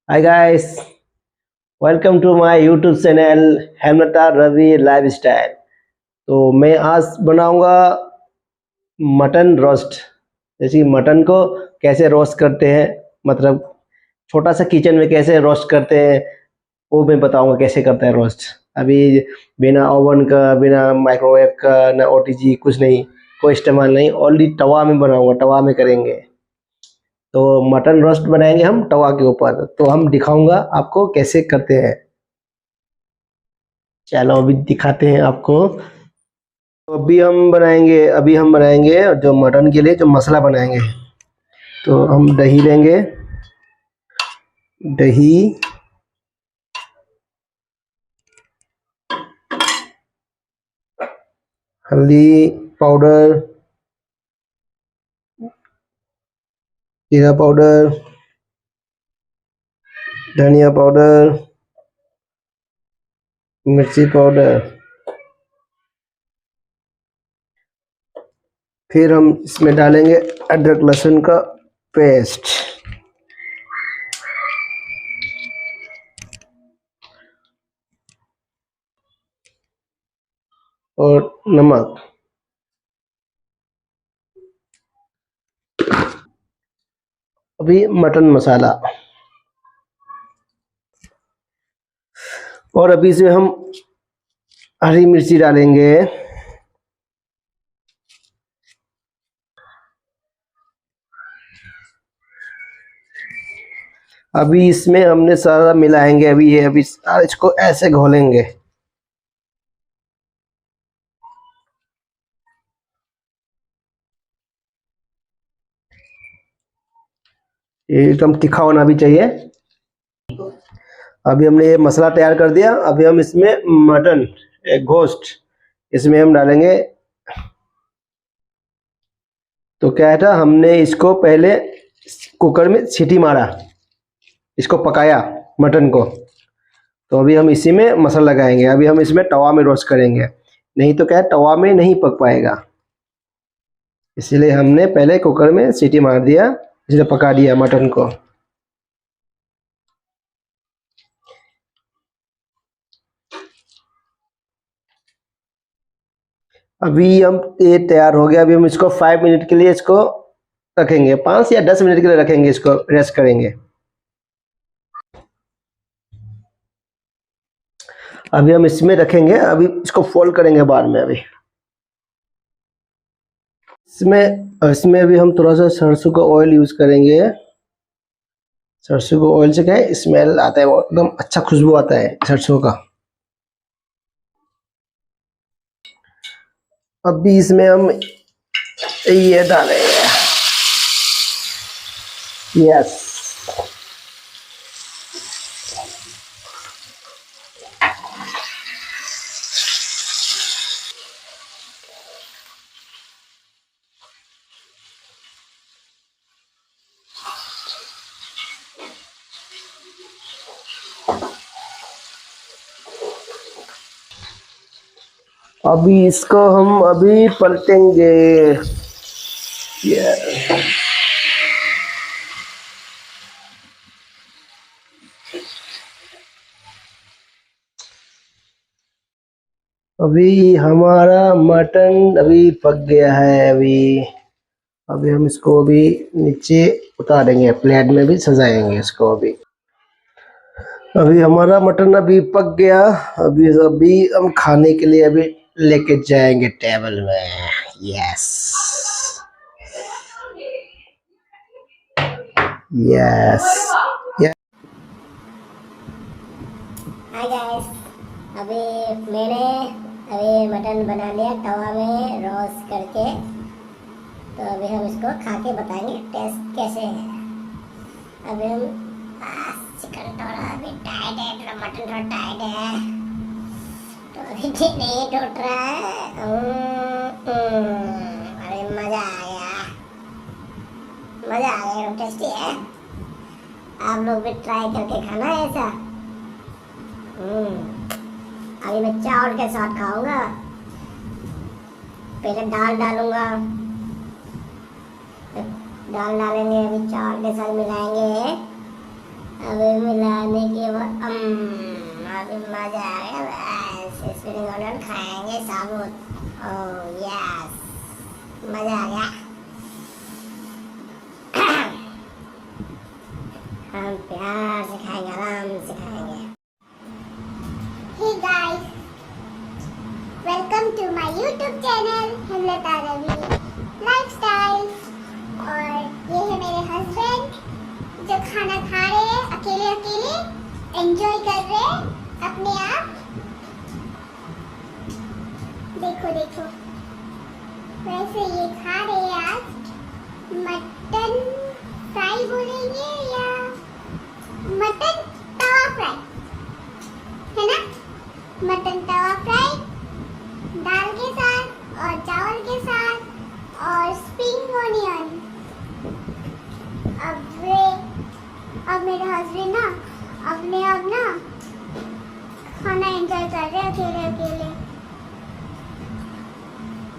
Hi guys, welcome to my YouTube channel Hemlata Ravi lifestyle. तो मैं आज बनाऊंगा मटन रोस्ट। जैसे मटन को कैसे रोस्ट करते हैं, मतलब छोटा सा किचन में कैसे रोस्ट करते हैं वो मैं बताऊंगा कैसे करता है रोस्ट। अभी बिना ओवन का, बिना माइक्रोवेव का, ना ओटीजी, कुछ नहीं, कोई इस्तेमाल नहीं, ओनली तवा में बनाऊंगा, तवा में करेंगे। तो मटन रोस्ट बनाएंगे हम तवा के ऊपर, तो हम दिखाऊंगा आपको कैसे करते हैं। चलो अभी दिखाते हैं आपको। तो अभी हम बनाएंगे जो मटन के लिए जो मसाला बनाएंगे। तो हम दही लेंगे, दही, हल्दी पाउडर, जीरा पाउडर, धनिया पाउडर, मिर्ची पाउडर। फिर हम इसमें डालेंगे अदरक लहसुन का पेस्ट और नमक। अभी मटन मसाला, और अभी इसमें हम हरी मिर्ची डालेंगे। अभी इसमें हमने सारा मिलाएंगे। अभी सारा इसको ऐसे घोलेंगे। ये एकदम तीखा होना भी चाहिए। अभी हमने ये मसाला तैयार कर दिया। अभी हम इसमें मटन एक गोश्त इसमें हम डालेंगे। तो क्या था, हमने इसको पहले कुकर में सीटी मारा, इसको पकाया मटन को। तो अभी हम इसी में मसाला लगाएंगे। अभी हम इसमें तवा में रोस्ट करेंगे, नहीं तो क्या है, तवा में नहीं पक पाएगा। इसीलिए हमने पहले कुकर में सीटी मार दिया, इसलिए पका दिया मटन को। अभी हम ये तैयार हो गया। अभी हम इसको 5 मिनट के लिए इसको रखेंगे, 5 या 10 मिनट के लिए रखेंगे, इसको रेस्ट करेंगे। अभी हम इसमें रखेंगे, अभी इसको फोल्ड करेंगे बाद में। अभी इसमें इसमें अभी हम थोड़ा सा सरसों का ऑयल यूज करेंगे। सरसों का ऑयल से क्या है, स्मेल आता है, वो एकदम अच्छा खुशबू आता है सरसों का। अभी इसमें हम ये डालेंगे, यस। अभी इसको हम अभी पलटेंगे। अभी हमारा मटन अभी पक गया है। अभी अभी हम इसको अभी नीचे उतारेंगे, प्लेट में भी सजाएंगे इसको। अभी हमारा मटन अभी पक गया। अभी अभी हम खाने के लिए अभी लेके जाएंगे टेबल में। Yes, yes. हाय गाइस, अभी मैंने अभी मटन बना लिया तवा में रोस्ट करके। तो अभी हम इसको खा के बताएंगे टेस्ट कैसे है। अभी हम चिकन थोड़ा अभी टाइट है, थोड़ा मटन थोड़ा टाइट है, तो अभी ठीक नहीं टूट रहा है। अरे मज़ा आ गया, मज़ा आ गया, टेस्टी है। आप लोग भी ट्राई करके खाना ऐसा। अभी मैं चावल के साथ खाऊंगा। पहले दाल डालूंगा, दाल डालेंगे, अभी चावल के साथ मिलाएंगे। अभी मिला स्प्रिंग ऑनियन खाएंगे साबुत। ओह यस, मजा आ गया। हम प्यार से खाएंगे, आराम से खाएंगे। Hey guys, welcome to my YouTube channel Hemlata Ravi lifestyle. और ये है मेरे हस्बैंड जो खाना खा रहे हैं अकेले अकेले, एंजॉय कर रहे हैं अपने आप। देखो देखो, वैसे ये खा रहे हैं आज मटन फ्राई बोलेंगे या मटन तवा फ्राई, है ना? मटन तवा फ्राई दाल के साथ और चावल के साथ और स्प्रिंग ऑनियन। अब मेरे हस्बैंड ना अपने आप ना खाना एंजॉय कर रहे हैं अकेले अकेले।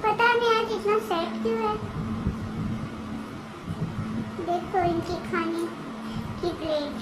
पता नहीं आज इतना सेट क्यों है। देखो इनकी खाने की प्लेट।